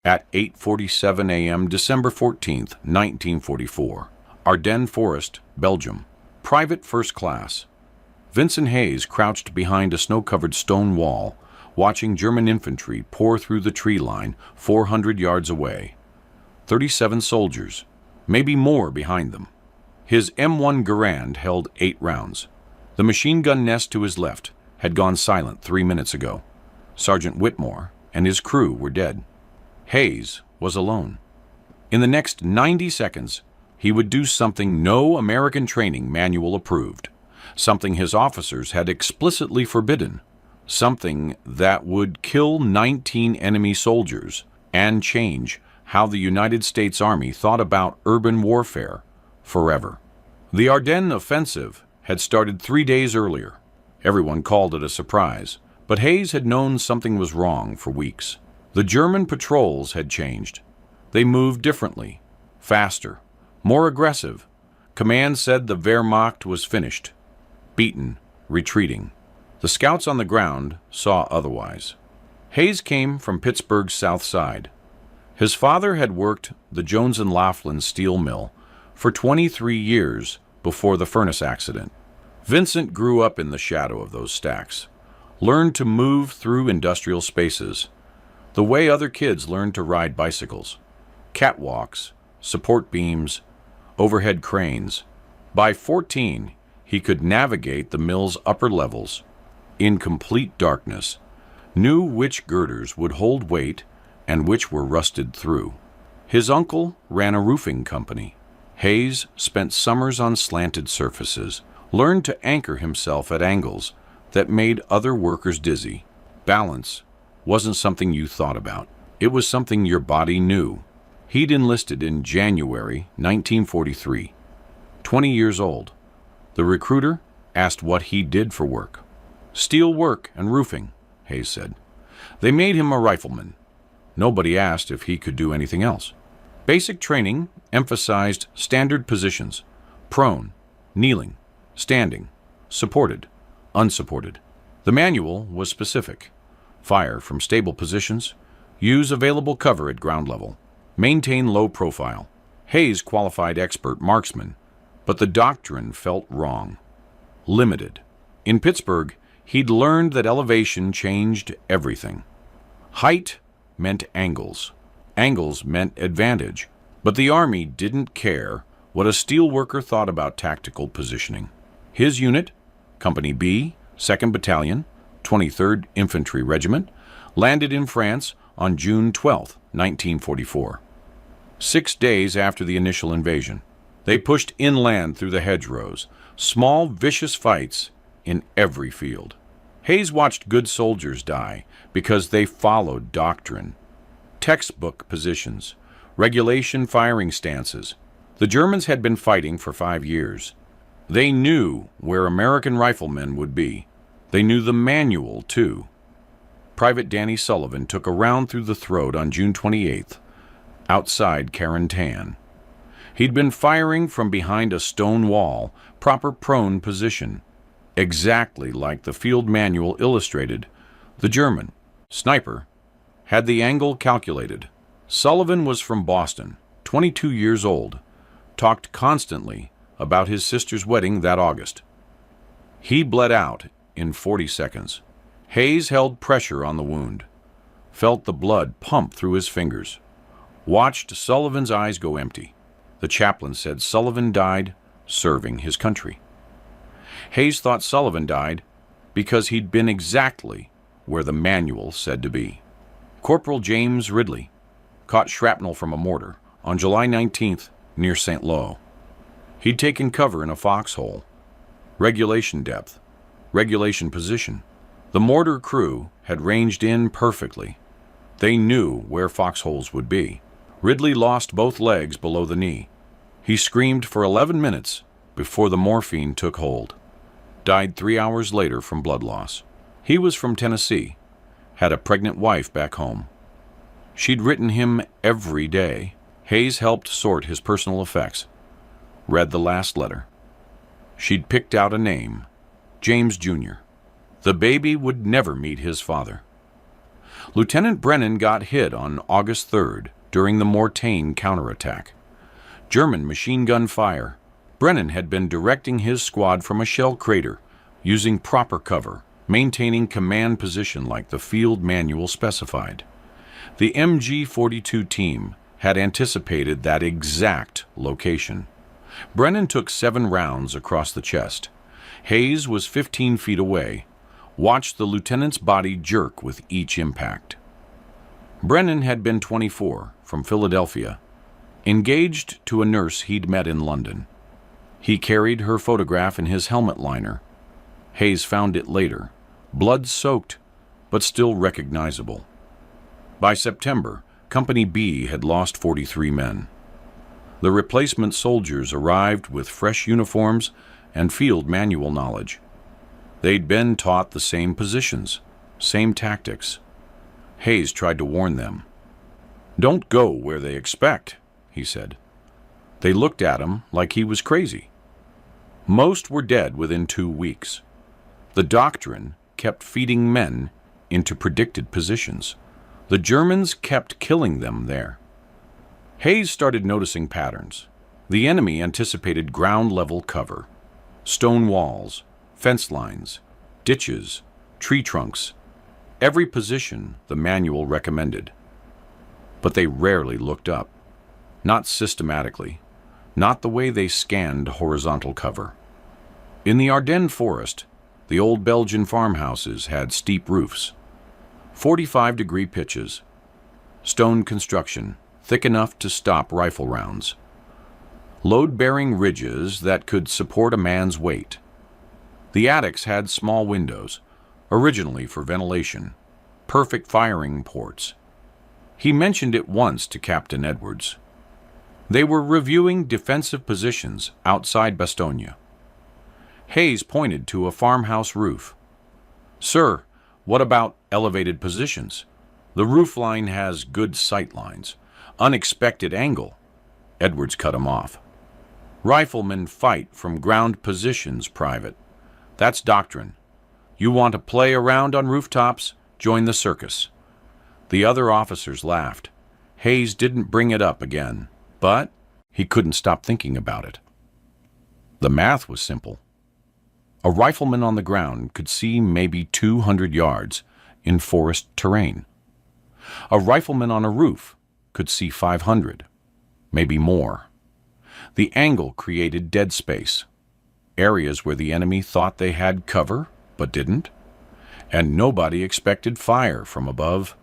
At 8:47 a.m., December 14th, 1944, Ardennes Forest, Belgium. Private First Class. Vincent Hayes crouched behind a snow-covered stone wall, watching German infantry pour through the tree line 400 yards away. 37 soldiers, maybe more behind them. His M1 Garand held 8 rounds. The machine gun nest to his left had gone silent 3 minutes ago. Sergeant Whitmore and his crew were dead. Hayes was alone. In the next 90 seconds, he would do something no American training manual approved, something his officers had explicitly forbidden, something that would kill 19 enemy soldiers and change how the United States Army thought about urban warfare forever. The Ardennes offensive had started 3 days earlier. Everyone called it a surprise, but Hayes had known something was wrong for weeks. The German patrols had changed. They moved differently, faster, more aggressive. Command said the Wehrmacht was finished, beaten, retreating. The scouts on the ground saw otherwise. Hayes came from Pittsburgh's south side. His father had worked the Jones and Laughlin steel mill for 23 years before the furnace accident. Vincent grew up in the shadow of those stacks, learned to move through industrial spaces, the way other kids learned to ride bicycles. Catwalks, support beams, overhead cranes. By 14, he could navigate the mill's upper levels in complete darkness, knew which girders would hold weight and which were rusted through. His uncle ran a roofing company. Hayes spent summers on slanted surfaces, learned to anchor himself at angles that made other workers dizzy. Balance wasn't something you thought about. It was something your body knew. He'd enlisted in January 1943, 20 years old. The recruiter asked what he did for work. Steel work and roofing, Hayes said. They made him a rifleman. Nobody asked if he could do anything else. Basic training emphasized standard positions: prone, kneeling, standing, supported, unsupported. The manual was specific. Fire from stable positions, use available cover at ground level, maintain low profile. Hayes qualified expert marksman, but the doctrine felt wrong. Limited. In Pittsburgh, he'd learned that elevation changed everything. Height meant angles. Angles meant advantage. But the Army didn't care what a steelworker thought about tactical positioning. His unit, Company B, 2nd Battalion, 23rd Infantry Regiment, landed in France on June 12, 1944. 6 days after the initial invasion, they pushed inland through the hedgerows, small, vicious fights in every field. Hayes watched good soldiers die because they followed doctrine, textbook positions, regulation firing stances. The Germans had been fighting for 5 years. They knew where American riflemen would be. They knew the manual, too. Private Danny Sullivan took a round through the throat on June 28th, outside Carentan. He'd been firing from behind a stone wall, proper prone position, exactly like the field manual illustrated. The German sniper had the angle calculated. Sullivan was from Boston, 22 years old, talked constantly about his sister's wedding that August. He bled out in 40 seconds. Hayes held pressure on the wound, felt the blood pump through his fingers, watched Sullivan's eyes go empty. The chaplain said Sullivan died serving his country. Hayes thought Sullivan died because he'd been exactly where the manual said to be. Corporal James Ridley caught shrapnel from a mortar on July 19th near St. Lo. He'd taken cover in a foxhole. Regulation depth, regulation position. The mortar crew had ranged in perfectly. They knew where foxholes would be. Ridley lost both legs below the knee. He screamed for 11 minutes before the morphine took hold. Died 3 hours later from blood loss. He was from Tennessee, had a pregnant wife back home. She'd written him every day. Hayes helped sort his personal effects. Read the last letter. She'd picked out a name, James Jr. The baby would never meet his father. Lieutenant Brennan got hit on August 3rd during the Mortain counterattack. German machine gun fire. Brennan had been directing his squad from a shell crater, using proper cover, maintaining command position like the field manual specified. The MG-42 team had anticipated that exact location. Brennan took 7 rounds across the chest. Hayes was 15 feet away, watched the lieutenant's body jerk with each impact. Brennan had been 24, from Philadelphia, engaged to a nurse he'd met in London. He carried her photograph in his helmet liner. Hayes found it later, blood-soaked, but still recognizable. By September, Company B had lost 43 men. The replacement soldiers arrived with fresh uniforms and field manual knowledge. They'd been taught the same positions, same tactics. Hayes tried to warn them. "Don't go where they expect," he said. They looked at him like he was crazy. Most were dead within 2 weeks. The doctrine kept feeding men into predicted positions. The Germans kept killing them there. Hayes started noticing patterns. The enemy anticipated ground-level cover, stone walls, fence lines, ditches, tree trunks, every position the manual recommended. But they rarely looked up, not systematically, not the way they scanned horizontal cover. In the Ardennes forest, the old Belgian farmhouses had steep roofs, 45-degree pitches, stone construction thick enough to stop rifle rounds, load-bearing ridges that could support a man's weight. The attics had small windows, originally for ventilation, perfect firing ports. He mentioned it once to Captain Edwards. They were reviewing defensive positions outside Bastogne. Hayes pointed to a farmhouse roof. "Sir, what about elevated positions? The roof line has good sight lines. Unexpected angle." Edwards cut him off. "Riflemen fight from ground positions, Private. That's doctrine. You want to play around on rooftops? Join the circus." The other officers laughed. Hayes didn't bring it up again, but he couldn't stop thinking about it. The math was simple. A rifleman on the ground could see maybe 200 yards in forest terrain. A rifleman on a roof could see 500, maybe more. The angle created dead space, areas where the enemy thought they had cover but didn't, and nobody expected fire from above.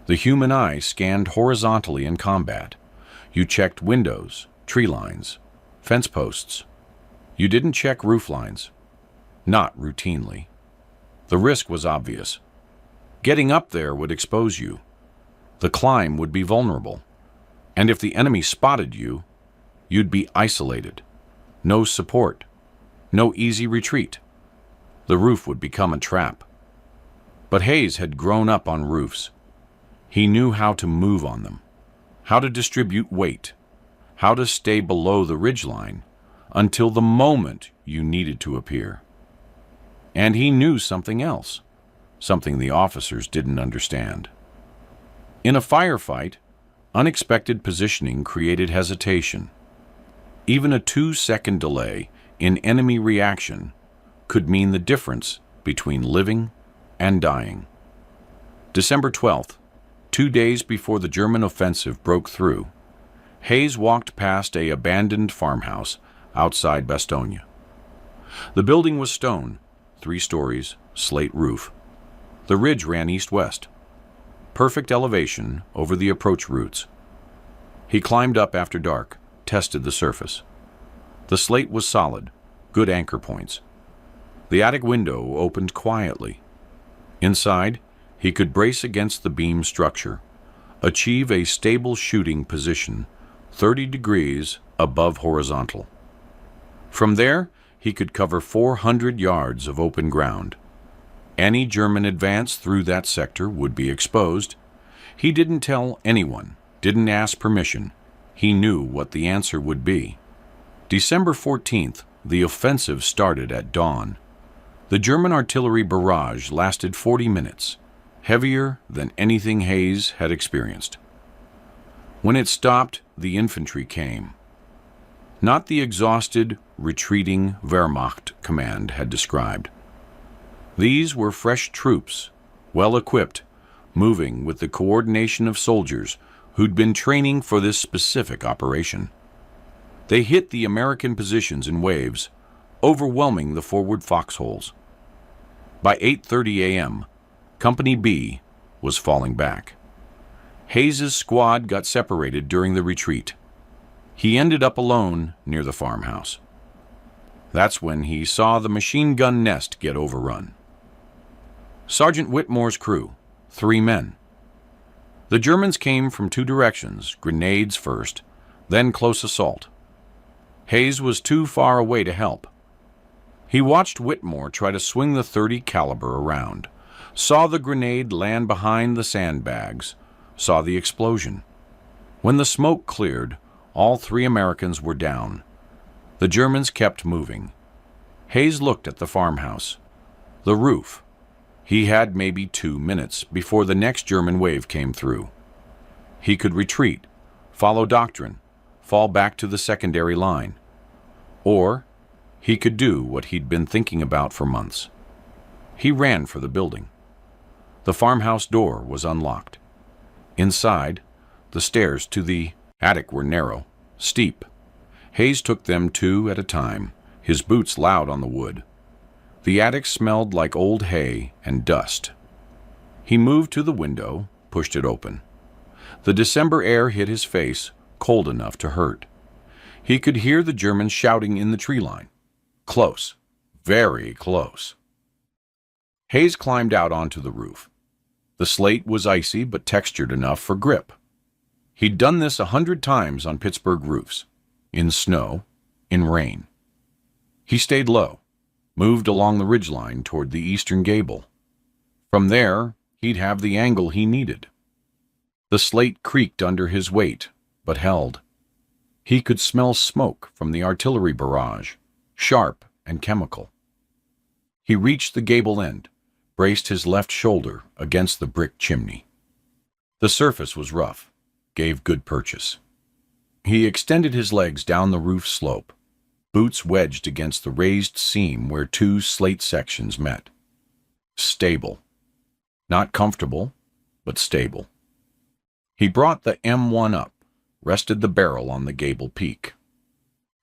The human eye scanned horizontally in combat. You checked windows, tree lines, fence posts. You didn't check roof lines. Not routinely. The risk was obvious. Getting up there would expose you. The climb would be vulnerable. And if the enemy spotted you, you'd be isolated. No support. No easy retreat. The roof would become a trap. But Hayes had grown up on roofs. He knew how to move on them, how to distribute weight, how to stay below the ridgeline until the moment you needed to appear. And he knew something else, something the officers didn't understand. In a firefight, unexpected positioning created hesitation. Even a 2-second delay in enemy reaction could mean the difference between living and dying. December 12th, 2 days before the German offensive broke through, Hayes walked past an abandoned farmhouse outside Bastogne. The building was stone, 3 stories, slate roof. The ridge ran east-west. Perfect elevation over the approach routes. He climbed up after dark, tested the surface. The slate was solid, good anchor points. The attic window opened quietly. Inside, he could brace against the beam structure, achieve a stable shooting position 30 degrees above horizontal. From there, he could cover 400 yards of open ground. Any German advance through that sector would be exposed. He didn't tell anyone, didn't ask permission. He knew what the answer would be. December 14th, the offensive started at dawn. The German artillery barrage lasted 40 minutes. heavier than anything Hayes had experienced. When it stopped, the infantry came. Not the exhausted, retreating Wehrmacht command had described. These were fresh troops, well-equipped, moving with the coordination of soldiers who'd been training for this specific operation. They hit the American positions in waves, overwhelming the forward foxholes. By 8:30 a.m., Company B was falling back. Hayes's squad got separated during the retreat. He ended up alone near the farmhouse. That's when he saw the machine gun nest get overrun. Sergeant Whitmore's crew, 3 men. The Germans came from 2 directions, grenades first, then close assault. Hayes was too far away to help. He watched Whitmore try to swing the .30 caliber around, saw the grenade land behind the sandbags, saw the explosion. When the smoke cleared, all 3 Americans were down. The Germans kept moving. Hayes looked at the farmhouse, the roof. He had maybe 2 minutes before the next German wave came through. He could retreat, follow doctrine, fall back to the secondary line. Or he could do what he'd been thinking about for months. He ran for the building. The farmhouse door was unlocked. Inside, the stairs to the attic were narrow, steep. Hayes took them 2 at a time, his boots loud on the wood. The attic smelled like old hay and dust. He moved to the window, pushed it open. The December air hit his face, cold enough to hurt. He could hear the Germans shouting in the tree line. Close, very close. Hayes climbed out onto the roof. The slate was icy but textured enough for grip. He'd done this 100 times on Pittsburgh roofs, in snow, in rain. He stayed low, moved along the ridgeline toward the eastern gable. From there, he'd have the angle he needed. The slate creaked under his weight, but held. He could smell smoke from the artillery barrage, sharp and chemical. He reached the gable end, braced his left shoulder against the brick chimney. The surface was rough, gave good purchase. He extended his legs down the roof slope, boots wedged against the raised seam where 2 slate sections met. Stable. Not comfortable, but stable. He brought the M1 up, rested the barrel on the gable peak.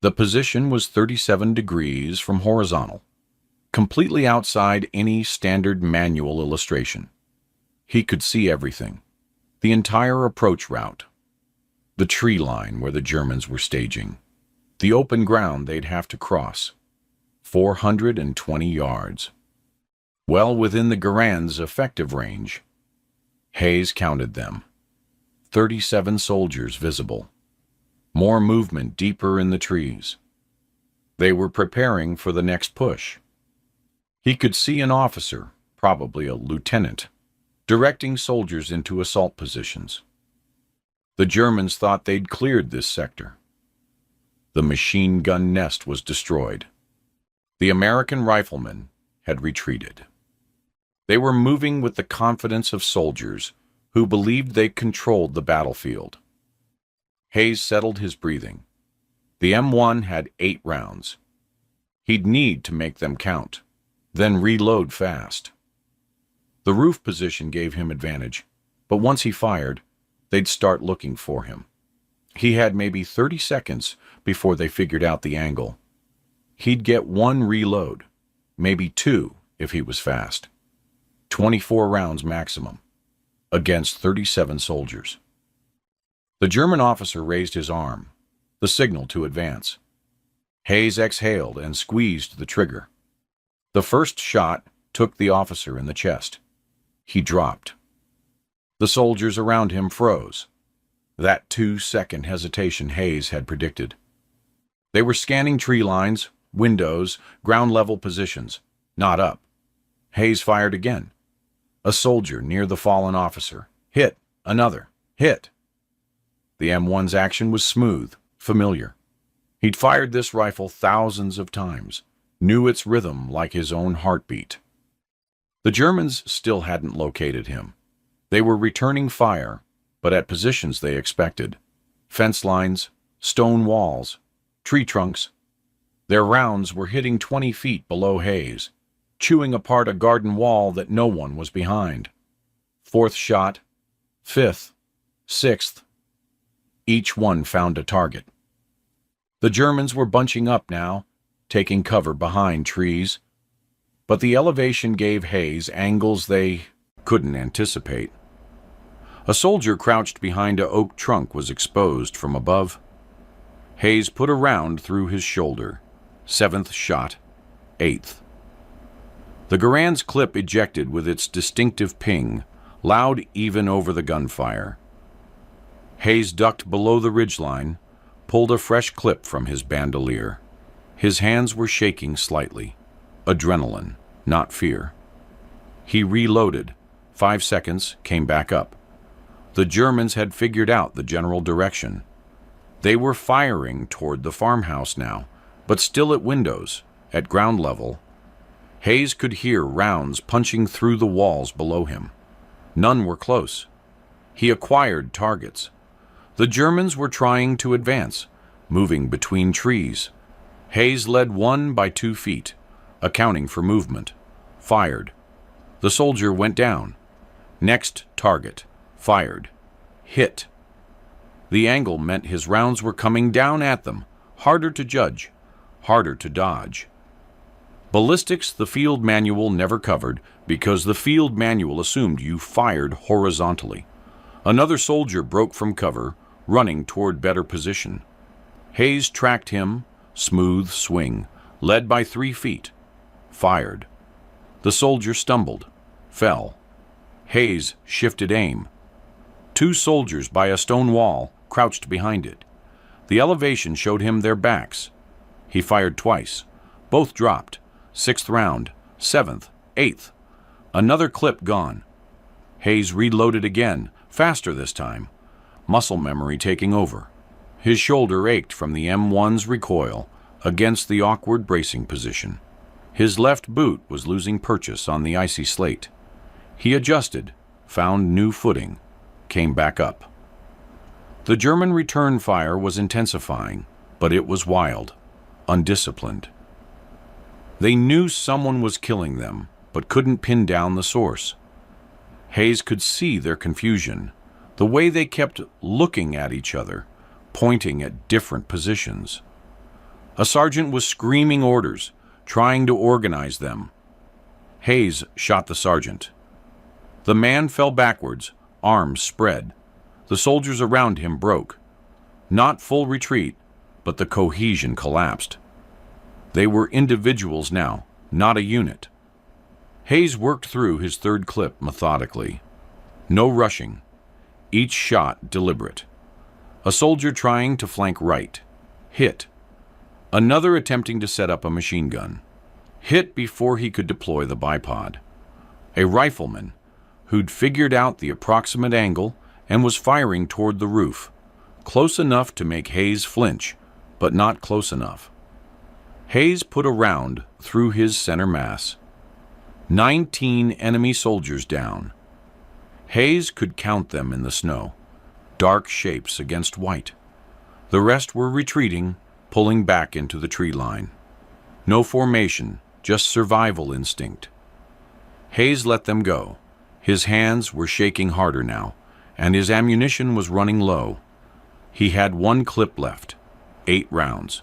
The position was 37 degrees from horizontal, completely outside any standard manual illustration. He could see everything, the entire approach route, the tree line where the Germans were staging, the open ground they'd have to cross, 420 yards. Well within the Garand's effective range. Hayes counted them. 37 soldiers visible. More movement deeper in the trees. They were preparing for the next push. He could see an officer, probably a lieutenant, directing soldiers into assault positions. The Germans thought they'd cleared this sector. The machine gun nest was destroyed. The American riflemen had retreated. They were moving with the confidence of soldiers who believed they controlled the battlefield. Hayes settled his breathing. The M1 had 8 rounds. He'd need to make them count, then reload fast. The roof position gave him advantage, but once he fired, they'd start looking for him. He had maybe 30 seconds before they figured out the angle. He'd get 1 reload, maybe 2 if he was fast. 24 rounds maximum, against 37 soldiers. The German officer raised his arm, the signal to advance. Hayes exhaled and squeezed the trigger. The first shot took the officer in the chest. He dropped. The soldiers around him froze. That 2-second hesitation Hayes had predicted. They were scanning tree lines, windows, ground-level positions, not up. Hayes fired again. A soldier near the fallen officer. Hit. Another. Hit. The M1's action was smooth, familiar. He'd fired this rifle thousands of times, knew its rhythm like his own heartbeat. The Germans still hadn't located him. They were returning fire, but at positions they expected. Fence lines, stone walls, tree trunks. Their rounds were hitting 20 feet below Hayes, chewing apart a garden wall that no one was behind. Fourth shot, fifth, sixth. Each one found a target. The Germans were bunching up now, taking cover behind trees. But the elevation gave Hayes angles they couldn't anticipate. A soldier crouched behind an oak trunk was exposed from above. Hayes put a round through his shoulder. Seventh shot, eighth. The Garand's clip ejected with its distinctive ping, loud even over the gunfire. Hayes ducked below the ridgeline, pulled a fresh clip from his bandolier. His hands were shaking slightly. Adrenaline, not fear. He reloaded. 5 seconds, came back up. The Germans had figured out the general direction. They were firing toward the farmhouse now, but still at windows, at ground level. Hayes could hear rounds punching through the walls below him. None were close. He acquired targets. The Germans were trying to advance, moving between trees. Hayes led one by 2 feet, accounting for movement. Fired. The soldier went down. Next target. Fired. Hit. The angle meant his rounds were coming down at them, harder to judge, harder to dodge. Ballistics the field manual never covered because the field manual assumed you fired horizontally. Another soldier broke from cover, running toward better position. Hayes tracked him, smooth swing, led by 3 feet. Fired. The soldier stumbled, fell. Hayes shifted aim. 2 soldiers by a stone wall crouched behind it. The elevation showed him their backs. He fired twice. Both dropped. 6th round, 7th, 8th. Another clip gone. Hayes reloaded again, faster this time. Muscle memory taking over. His shoulder ached from the M1's recoil against the awkward bracing position. His left boot was losing purchase on the icy slate. He adjusted, found new footing, came back up. The German return fire was intensifying, but it was wild, undisciplined. They knew someone was killing them, but couldn't pin down the source. Hayes could see their confusion, the way they kept looking at each other, pointing at different positions. A sergeant was screaming orders, trying to organize them. Hayes shot the sergeant. The man fell backwards, arms spread. The soldiers around him broke. Not full retreat, but the cohesion collapsed. They were individuals now, not a unit. Hayes worked through his 3rd clip methodically. No rushing. Each shot deliberate. A soldier trying to flank right. Hit. Another attempting to set up a machine gun. Hit before he could deploy the bipod. A rifleman who'd figured out the approximate angle and was firing toward the roof. Close enough to make Hayes flinch, but not close enough. Hayes put a round through his center mass. 19 enemy soldiers down. Hayes could count them in the snow, dark shapes against white. The rest were retreating, pulling back into the tree line. No formation, just survival instinct. Hayes let them go. His hands were shaking harder now, and his ammunition was running low. He had 1 clip left, 8 rounds.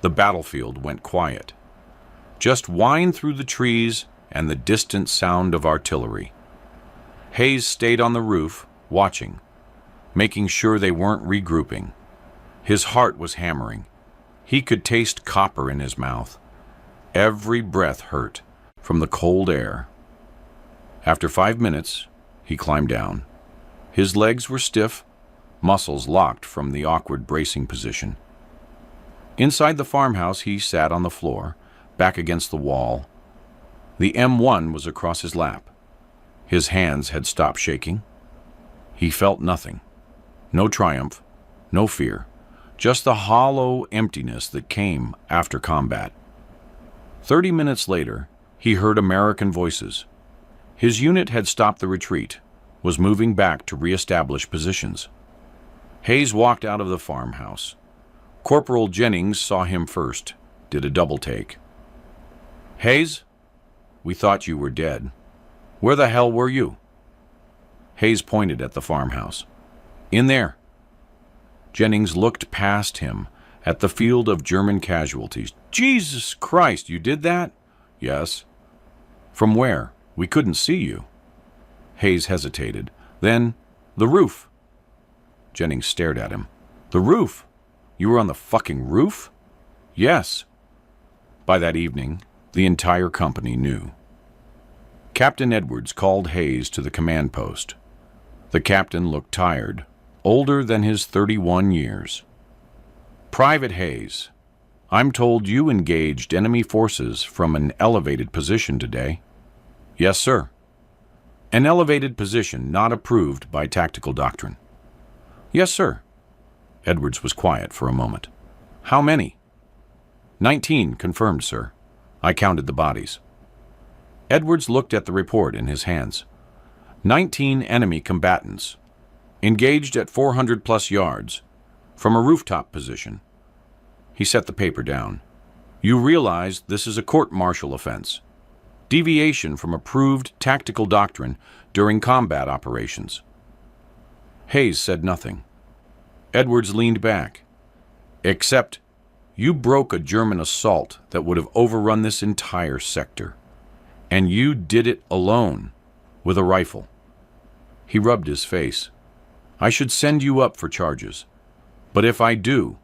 The battlefield went quiet. Just whine through the trees and the distant sound of artillery. Hayes stayed on the roof, watching, making sure they weren't regrouping. His heart was hammering. He could taste copper in his mouth. Every breath hurt from the cold air. After 5 minutes, he climbed down. His legs were stiff, muscles locked from the awkward bracing position. Inside the farmhouse, he sat on the floor, back against the wall. The M1 was across his lap. His hands had stopped shaking. He felt nothing. No triumph, no fear, just the hollow emptiness that came after combat. 30 minutes later, he heard American voices. His unit had stopped the retreat, was moving back to re-establish positions. Hayes walked out of the farmhouse. Corporal Jennings saw him first, did a double take. "Hayes, we thought you were dead. Where the hell were you?" Hayes pointed at the farmhouse. "In there." Jennings looked past him at the field of German casualties. "Jesus Christ, you did that?" "Yes." "From where? We couldn't see you." Hayes hesitated. "Then, the roof." Jennings stared at him. "The roof? You were on the fucking roof?" "Yes." By that evening, the entire company knew. Captain Edwards called Hayes to the command post. The captain looked tired, older than his 31 years. "Private Hayes, I'm told you engaged enemy forces from an elevated position today." "Yes, sir." "An elevated position not approved by tactical doctrine." "Yes, sir." Edwards was quiet for a moment. "How many?" 19 confirmed, sir. I counted the bodies." Edwards looked at the report in his hands. 19 enemy combatants, engaged at 400+ yards, from a rooftop position. He set the paper down. "You realize this is a court-martial offense. Deviation from approved tactical doctrine during combat operations." Hayes said nothing. Edwards leaned back. "Except you broke a German assault that would have overrun this entire sector. And you did it alone, with a rifle." He rubbed his face. "I should send you up for charges. But if I do,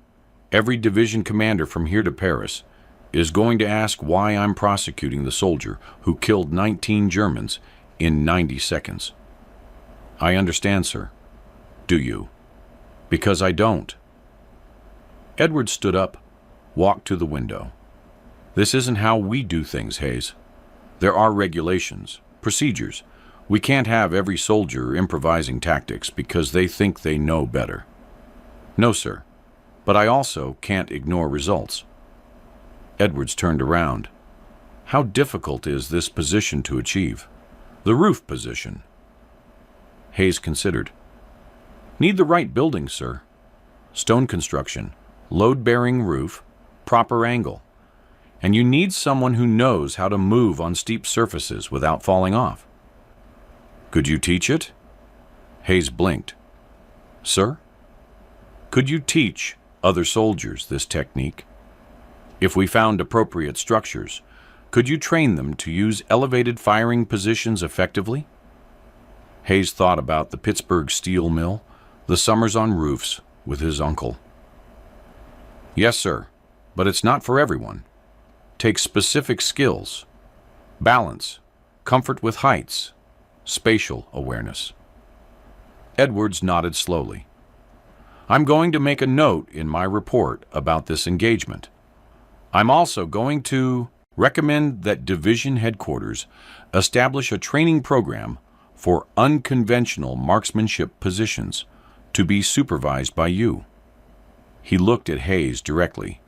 every division commander from here to Paris is going to ask why I'm prosecuting the soldier who killed 19 Germans in 90 seconds. I understand, sir. Do you? Because I don't." Edwards stood up, walked to the window. "This isn't how we do things, Hayes. There are regulations, procedures. We can't have every soldier improvising tactics because they think they know better." "No, sir. But I also can't ignore results." Edwards turned around. "How difficult is this position to achieve? The roof position?" Hayes considered. "Need the right building, sir. Stone construction, load-bearing roof, proper angle. And you need someone who knows how to move on steep surfaces without falling off." "Could you teach it?" Hayes blinked. "Sir? Could you teach other soldiers this technique? If we found appropriate structures, could you train them to use elevated firing positions effectively?" Hayes thought about the Pittsburgh steel mill, the summers on roofs with his uncle. "Yes, sir, but it's not for everyone. Takes specific skills, balance, comfort with heights, spatial awareness." Edwards nodded slowly. "I'm going to make a note in my report about this engagement. I'm also going to recommend that division headquarters establish a training program for unconventional marksmanship positions to be supervised by you." He looked at Hayes directly.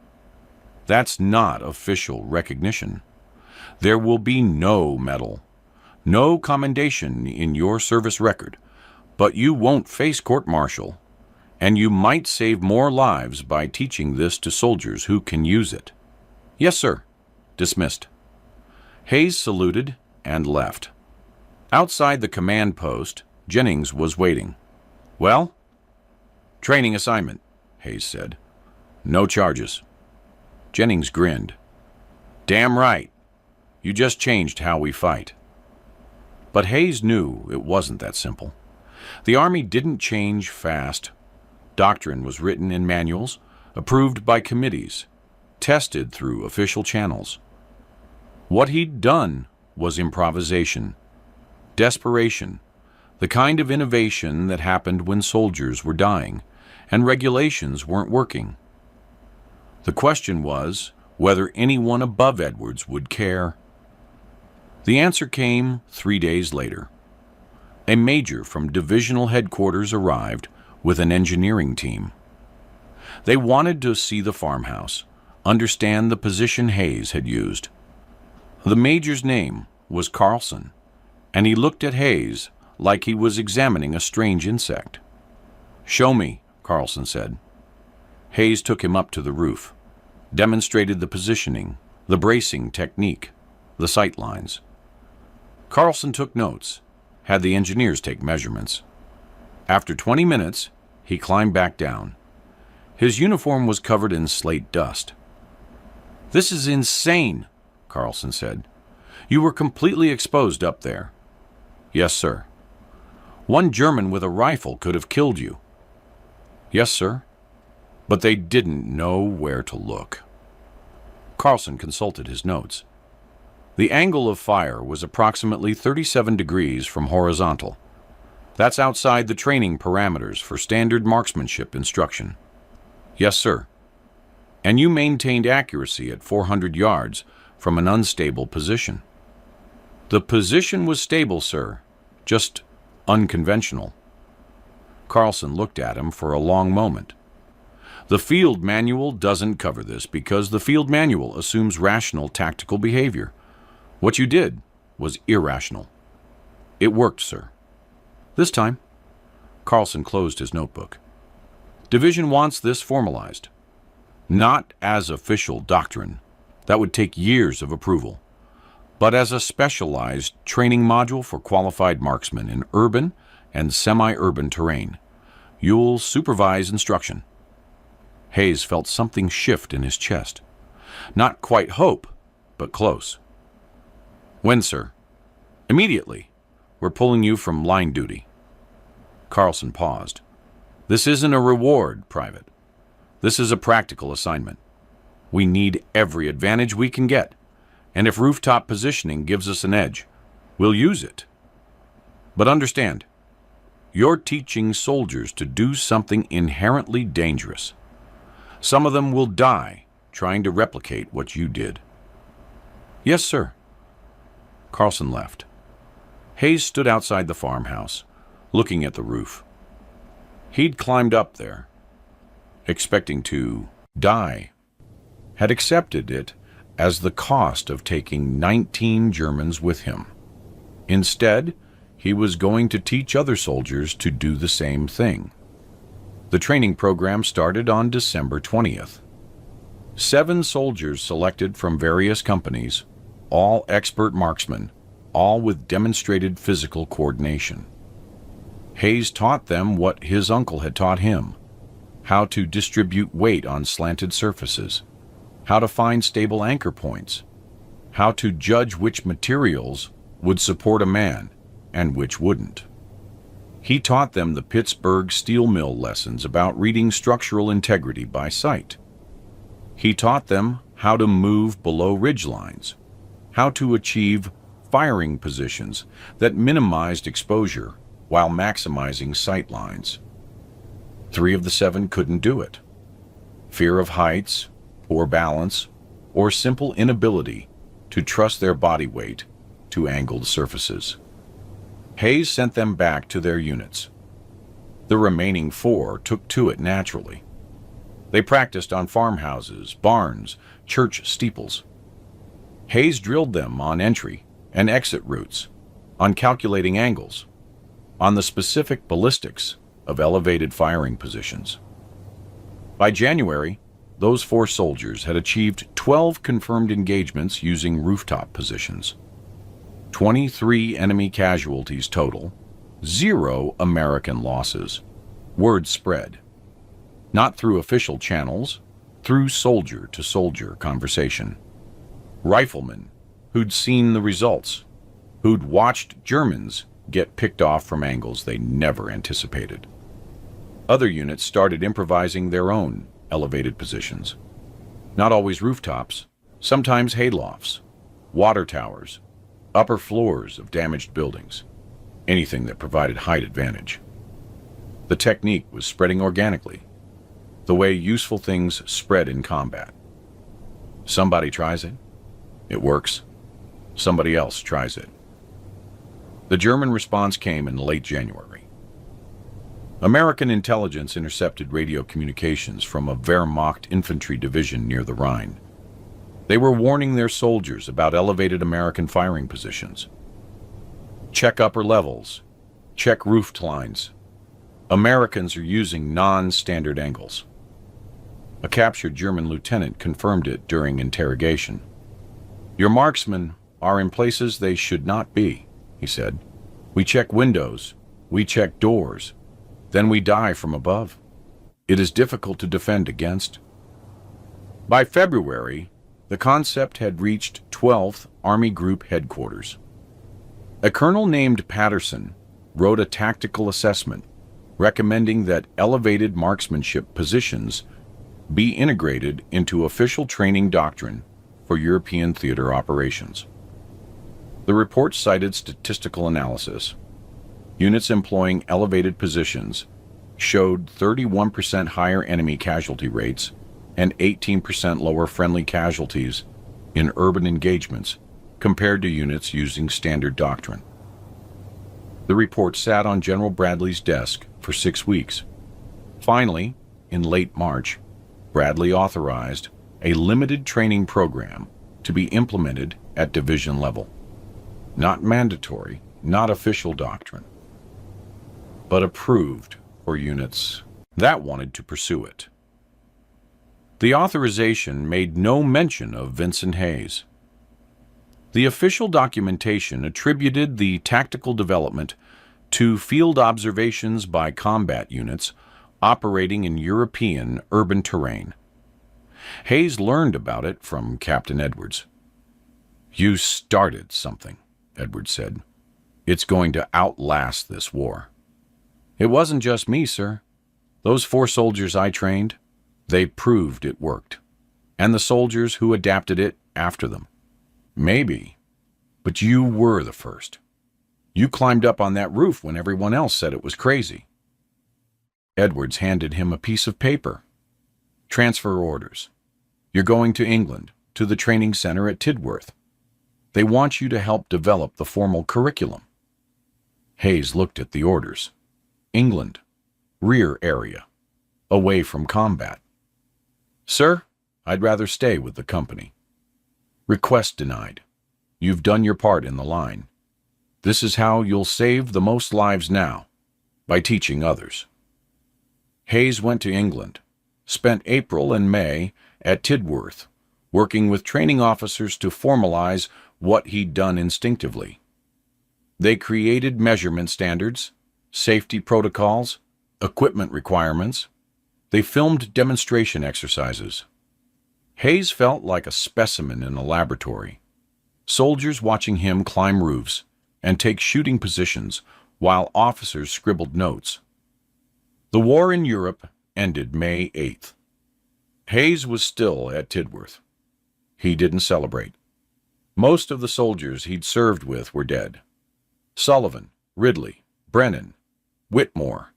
"That's not official recognition. There will be no medal, no commendation in your service record, but you won't face court-martial, and you might save more lives by teaching this to soldiers who can use it." "Yes, sir." Dismissed. Hayes saluted and left. Outside the command post, Jennings was waiting. "Well?" "Training assignment," Hayes said. "No charges." Jennings grinned. "Damn right. You just changed how we fight." But Hayes knew it wasn't that simple. The Army didn't change fast. Doctrine was written in manuals, approved by committees, tested through official channels. What he'd done was improvisation, desperation, the kind of innovation that happened when soldiers were dying and regulations weren't working. The question was whether anyone above Edwards would care. The answer came 3 days later. A major from divisional headquarters arrived with an engineering team. They wanted to see the farmhouse, understand the position Hayes had used. The major's name was Carlson, and he looked at Hayes like he was examining a strange insect. "Show me," Carlson said. Hayes took him up to the roof, demonstrated the positioning, the bracing technique, the sight lines. Carlson took notes, had the engineers take measurements. After 20 minutes, he climbed back down. His uniform was covered in slate dust. "This is insane," Carlson said. "You were completely exposed up there." "Yes, sir." "One German with a rifle could have killed you." "Yes, sir." But they didn't know where to look. Carlson consulted his notes. The angle of fire was approximately 37 degrees from horizontal. That's outside the training parameters for standard marksmanship instruction. "Yes, sir." "And you maintained accuracy at 400 yards from an unstable position." "The position was stable, sir, just unconventional." Carlson looked at him for a long moment. "The field manual doesn't cover this because the field manual assumes rational tactical behavior. What you did was irrational." "It worked, sir." "This time." Carlson closed his notebook. "Division wants this formalized. Not as official doctrine. That would take years of approval. But as a specialized training module for qualified marksmen in urban and semi-urban terrain. You'll supervise instruction." Hayes felt something shift in his chest. Not quite hope, but close. "When, sir?" "Immediately. We're pulling you from line duty." Carlson paused. "This isn't a reward, Private. This is a practical assignment. We need every advantage we can get, and if rooftop positioning gives us an edge, we'll use it. But understand, you're teaching soldiers to do something inherently dangerous. Some of them will die trying to replicate what you did." "Yes, sir." Carlson left. Hayes stood outside the farmhouse, looking at the roof. He'd climbed up there, expecting to die, had accepted it as the cost of taking 19 Germans with him. Instead, he was going to teach other soldiers to do the same thing. The training program started on December 20th. 7 soldiers selected from various companies, all expert marksmen, all with demonstrated physical coordination. Hayes taught them what his uncle had taught him: how to distribute weight on slanted surfaces, how to find stable anchor points, how to judge which materials would support a man and which wouldn't. He taught them the Pittsburgh steel mill lessons about reading structural integrity by sight. He taught them how to move below ridge lines, how to achieve firing positions that minimized exposure while maximizing sight lines. 3 of the 7 couldn't do it. Fear of heights, poor balance, or simple inability to trust their body weight to angled surfaces. Hayes sent them back to their units. The remaining 4 took to it naturally. They practiced on farmhouses, barns, church steeples. Hayes drilled them on entry and exit routes, on calculating angles, on the specific ballistics of elevated firing positions. By January, those 4 soldiers had achieved 12 confirmed engagements using rooftop positions. 23 enemy casualties total, 0 American losses. Word spread. Not through official channels, through soldier-to-soldier conversation. Riflemen who'd seen the results, who'd watched Germans get picked off from angles they never anticipated. Other units started improvising their own elevated positions. Not always rooftops, sometimes haylofts, water towers, upper floors of damaged buildings, anything that provided height advantage. The technique was spreading organically, the way useful things spread in combat. Somebody tries it, it works. Somebody else tries it. The German response came in late January. American intelligence intercepted radio communications from a Wehrmacht infantry division near the Rhine. They were warning their soldiers about elevated American firing positions. Check upper levels. Check roof lines. Americans are using non-standard angles. A captured German lieutenant confirmed it during interrogation. Your marksmen are in places they should not be, he said. We check windows. We check doors. Then we die from above. It is difficult to defend against. By February, the concept had reached 12th Army Group headquarters. A colonel named Patterson wrote a tactical assessment recommending that elevated marksmanship positions be integrated into official training doctrine for European theater operations. The report cited statistical analysis. Units employing elevated positions showed 31% higher enemy casualty rates and 18% lower friendly casualties in urban engagements compared to units using standard doctrine. The report sat on General Bradley's desk for 6 weeks. Finally, in late March, Bradley authorized a limited training program to be implemented at division level. Not mandatory, not official doctrine, but approved for units that wanted to pursue it. The authorization made no mention of Vincent Hayes. The official documentation attributed the tactical development to field observations by combat units operating in European urban terrain. Hayes learned about it from Captain Edwards. You started something, Edwards said. It's going to outlast this war. It wasn't just me, sir. Those 4 soldiers I trained, they proved it worked. And the soldiers who adapted it after them. Maybe, but you were the first. You climbed up on that roof when everyone else said it was crazy. Edwards handed him a piece of paper. Transfer orders. You're going to England, to the training center at Tidworth. They want you to help develop the formal curriculum. Hayes looked at the orders. England, rear area, away from combat. Sir, I'd rather stay with the company. Request denied. You've done your part in the line. This is how you'll save the most lives now, by teaching others. Hayes went to England, spent April and May at Tidworth, working with training officers to formalize what he'd done instinctively. They created measurement standards, safety protocols, equipment requirements. They filmed demonstration exercises. Hayes felt like a specimen in a laboratory. Soldiers watching him climb roofs and take shooting positions while officers scribbled notes. The war in Europe ended May 8th. Hayes was still at Tidworth. He didn't celebrate. Most of the soldiers he'd served with were dead. Sullivan, Ridley, Brennan, Whitmore,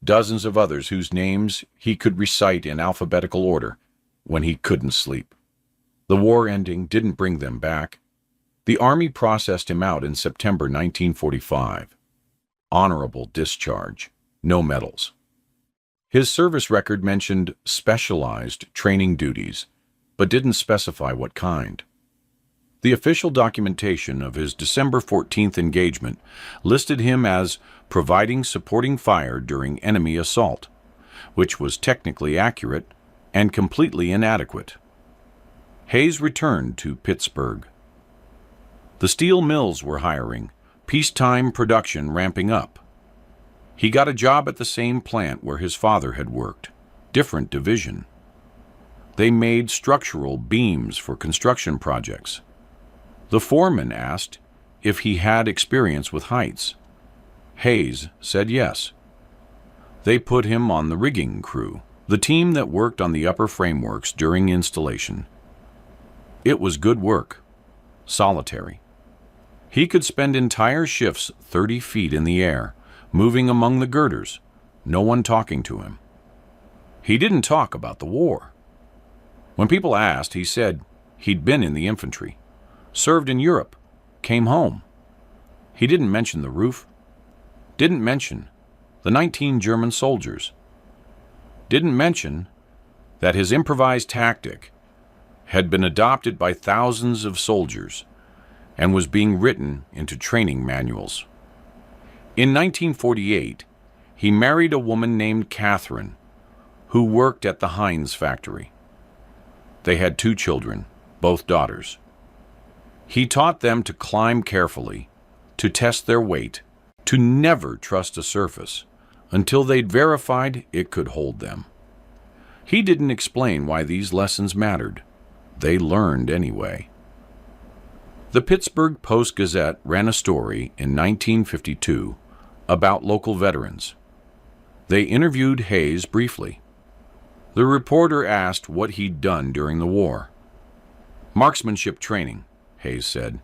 dozens of others whose names he could recite in alphabetical order when he couldn't sleep. The war ending didn't bring them back. The Army processed him out in September 1945. Honorable discharge, no medals. His service record mentioned specialized training duties, but didn't specify what kind. The official documentation of his December 14th engagement listed him as providing supporting fire during enemy assault, which was technically accurate and completely inadequate. Hayes returned to Pittsburgh. The steel mills were hiring, peacetime production ramping up. He got a job at the same plant where his father had worked, different division. They made structural beams for construction projects. The foreman asked if he had experience with heights. Hayes said yes. They put him on the rigging crew, the team that worked on the upper frameworks during installation. It was good work, solitary. He could spend entire shifts 30 feet in the air, moving among the girders, no one talking to him. He didn't talk about the war. When people asked, he said he'd been in the infantry, served in Europe, came home. He didn't mention the roof, didn't mention the 19 German soldiers, didn't mention that his improvised tactic had been adopted by thousands of soldiers and was being written into training manuals. In 1948, he married a woman named Catherine, who worked at the Heinz factory. They had 2 children, both daughters. He taught them to climb carefully, to test their weight, to never trust a surface until they'd verified it could hold them. He didn't explain why these lessons mattered. They learned anyway. The Pittsburgh Post-Gazette ran a story in 1952 about local veterans. They interviewed Hayes briefly. The reporter asked what he'd done during the war. Marksmanship training, Hayes said,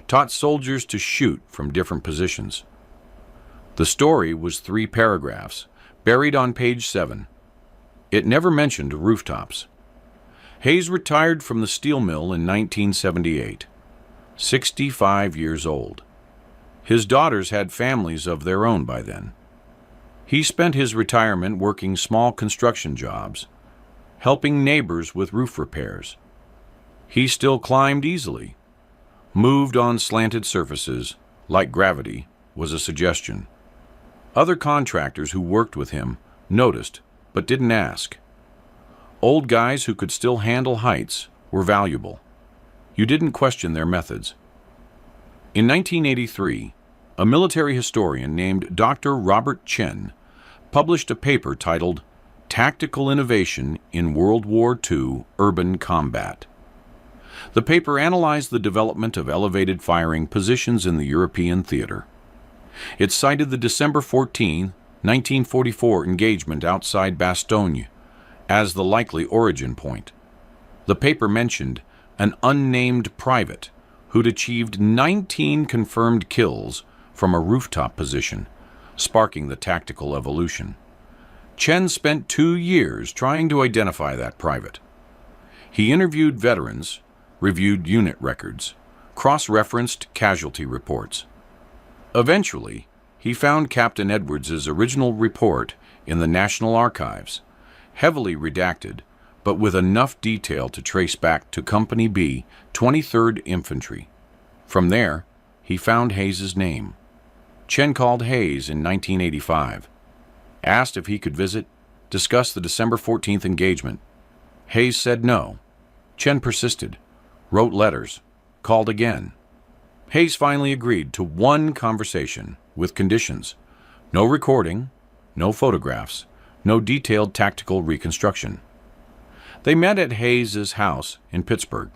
taught soldiers to shoot from different positions. The story was 3 paragraphs, buried on page 7. It never mentioned rooftops. Hayes retired from the steel mill in 1978, 65 years old. His daughters had families of their own by then. He spent his retirement working small construction jobs, helping neighbors with roof repairs. He still climbed easily, moved on slanted surfaces, like gravity was a suggestion. Other contractors who worked with him noticed, but didn't ask. Old guys who could still handle heights were valuable. You didn't question their methods. In 1983, a military historian named Dr. Robert Chen published a paper titled Tactical Innovation in World War II Urban Combat. The paper analyzed the development of elevated firing positions in the European theater. It cited the December 14, 1944 engagement outside Bastogne as the likely origin point. The paper mentioned an unnamed private who'd achieved 19 confirmed kills from a rooftop position, sparking the tactical evolution. Chen spent 2 years trying to identify that private. He interviewed veterans, reviewed unit records, cross-referenced casualty reports. Eventually, he found Captain Edwards's original report in the National Archives, heavily redacted, but with enough detail to trace back to Company B, 23rd Infantry. From there, he found Hayes's name. Chen called Hayes in 1985, asked if he could visit, discuss the December 14th engagement. Hayes said no. Chen persisted, wrote letters, called again. Hayes finally agreed to one conversation with conditions: no recording, no photographs, no detailed tactical reconstruction. They met at Hayes's house in Pittsburgh.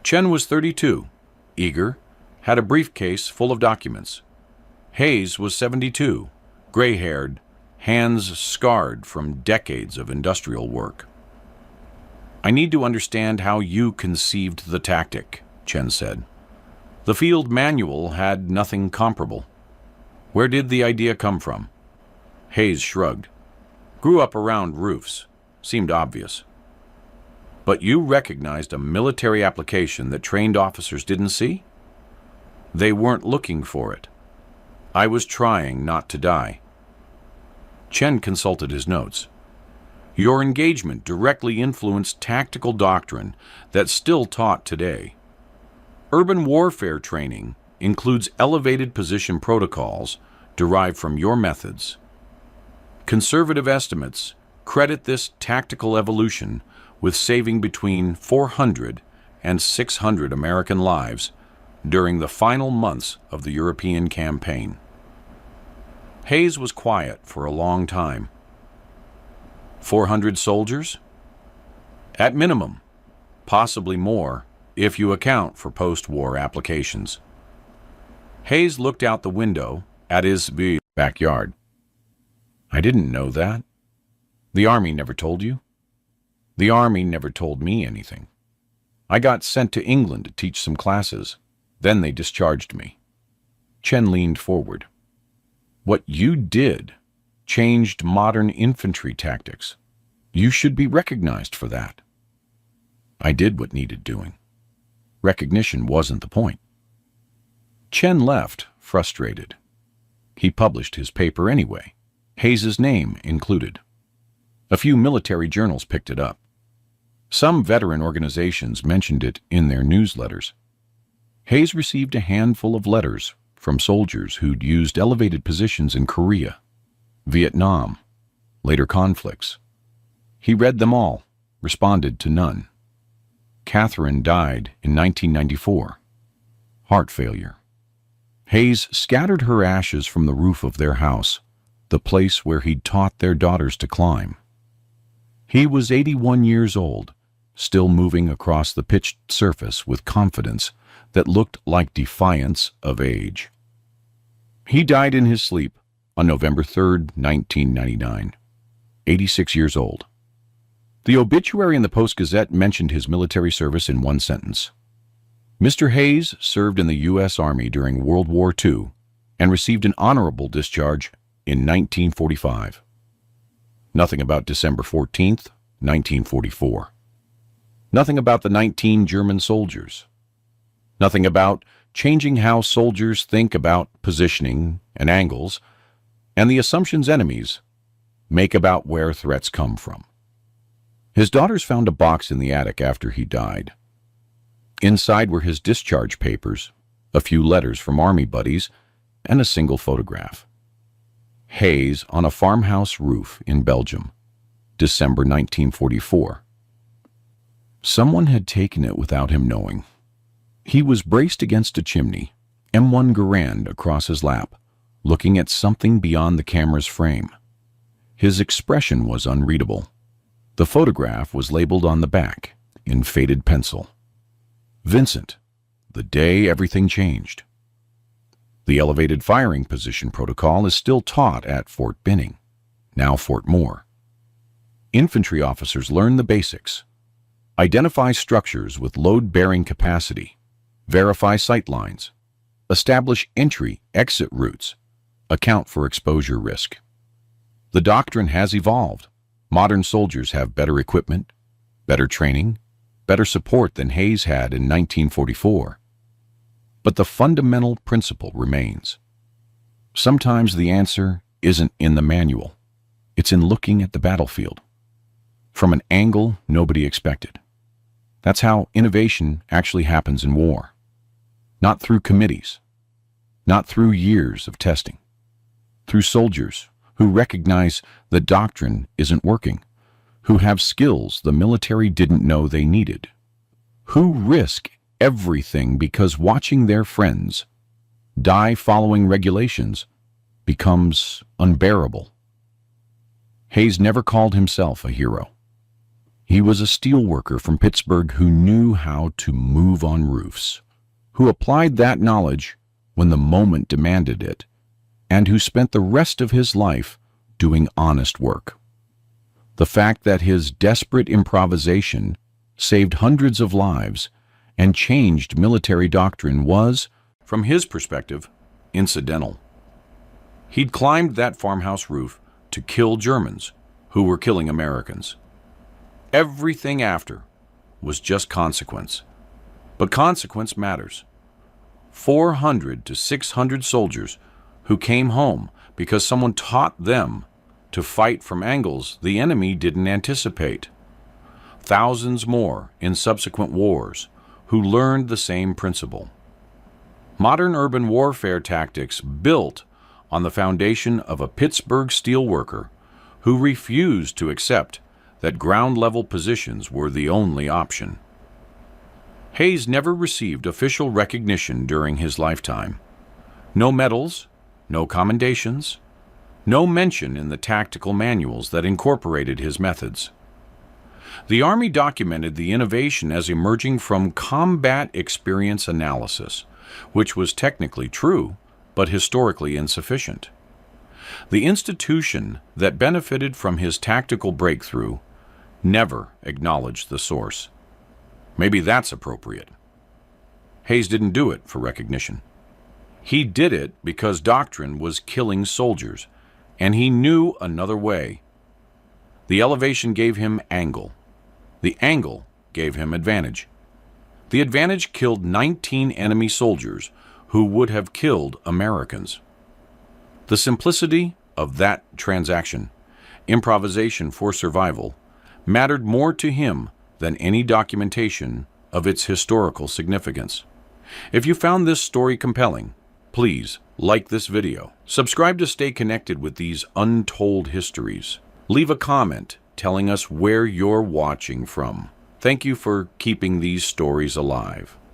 Chen was 32, eager, had a briefcase full of documents. Hayes was 72, gray-haired, hands scarred from decades of industrial work. "I need to understand how you conceived the tactic," Chen said. "The field manual had nothing comparable. Where did the idea come from?" Hayes shrugged. "Grew up around roofs. Seemed obvious." "But you recognized a military application that trained officers didn't see?" "They weren't looking for it. I was trying not to die." Chen consulted his notes. "Your engagement directly influenced tactical doctrine that's still taught today. Urban warfare training includes elevated position protocols derived from your methods. Conservative estimates credit this tactical evolution with saving between 400 and 600 American lives during the final months of the European campaign." Hayes was quiet for a long time. 400 soldiers? At minimum, possibly more if you account for post-war applications. Hayes looked out the window at his backyard. "I didn't know that. The Army never told you?" "The Army never told me anything. I got sent to England to teach some classes. Then they discharged me." Chen leaned forward. "What you did changed modern infantry tactics. You should be recognized for that." "I did what needed doing. Recognition wasn't the point." Chen left, frustrated. He published his paper anyway, Hayes's name included. A few military journals picked it up. Some veteran organizations mentioned it in their newsletters. Hayes received a handful of letters from soldiers who'd used elevated positions in Korea, Vietnam, later conflicts. He read them all, responded to none. Catherine died in 1994. Heart failure. Hayes scattered her ashes from the roof of their house, the place where he'd taught their daughters to climb. He was 81 years old, still moving across the pitched surface with confidence that looked like defiance of age. He died in his sleep on November 3, 1999, 86 years old. The obituary in the Post-Gazette mentioned his military service in one sentence. Mr. Hayes served in the U.S. Army during World War II and received an honorable discharge in 1945. Nothing about December 14th, 1944. Nothing about the 19 German soldiers. Nothing about changing how soldiers think about positioning and angles and the assumptions enemies make about where threats come from. His daughters found a box in the attic after he died. Inside were his discharge papers, a few letters from Army buddies, and a single photograph. Hayes on a farmhouse roof in Belgium, December 1944. Someone had taken it without him knowing. He was braced against a chimney, M1 Garand across his lap, looking at something beyond the camera's frame. His expression was unreadable. The photograph was labeled on the back, in faded pencil. Vincent, the day everything changed. The elevated firing position protocol is still taught at Fort Benning, now Fort Moore. Infantry officers learn the basics. Identify structures with load-bearing capacity. Verify sight lines. Establish entry-exit routes. Account for exposure risk. The doctrine has evolved. Modern soldiers have better equipment, better training, better support than Hayes had in 1944. But the fundamental principle remains. Sometimes the answer isn't in the manual. It's in looking at the battlefield from an angle nobody expected. That's how innovation actually happens in war. Not through committees, not through years of testing, through soldiers who recognize the doctrine isn't working, who have skills the military didn't know they needed, who risk everything because watching their friends die following regulations becomes unbearable. Hayes never called himself a hero. He was a steelworker from Pittsburgh who knew how to move on roofs, who applied that knowledge when the moment demanded it, and who spent the rest of his life doing honest work. The fact that his desperate improvisation saved hundreds of lives and changed military doctrine was, from his perspective, incidental. He'd climbed that farmhouse roof to kill Germans who were killing Americans. Everything after was just consequence. But consequence matters. 400 to 600 soldiers who came home because someone taught them to fight from angles the enemy didn't anticipate. Thousands more in subsequent wars who learned the same principle. Modern urban warfare tactics built on the foundation of a Pittsburgh steelworker who refused to accept that ground-level positions were the only option. Hayes never received official recognition during his lifetime. No medals, no commendations, no mention in the tactical manuals that incorporated his methods. The Army documented the innovation as emerging from combat experience analysis, which was technically true, but historically insufficient. The institution that benefited from his tactical breakthrough never acknowledged the source. Maybe that's appropriate. Hayes didn't do it for recognition. He did it because doctrine was killing soldiers, and he knew another way. The elevation gave him angle. The angle gave him advantage. The advantage killed 19 enemy soldiers who would have killed Americans. The simplicity of that transaction, improvisation for survival, mattered more to him than any documentation of its historical significance. If you found this story compelling, please like this video. Subscribe to stay connected with these untold histories. Leave a comment telling us where you're watching from. Thank you for keeping these stories alive.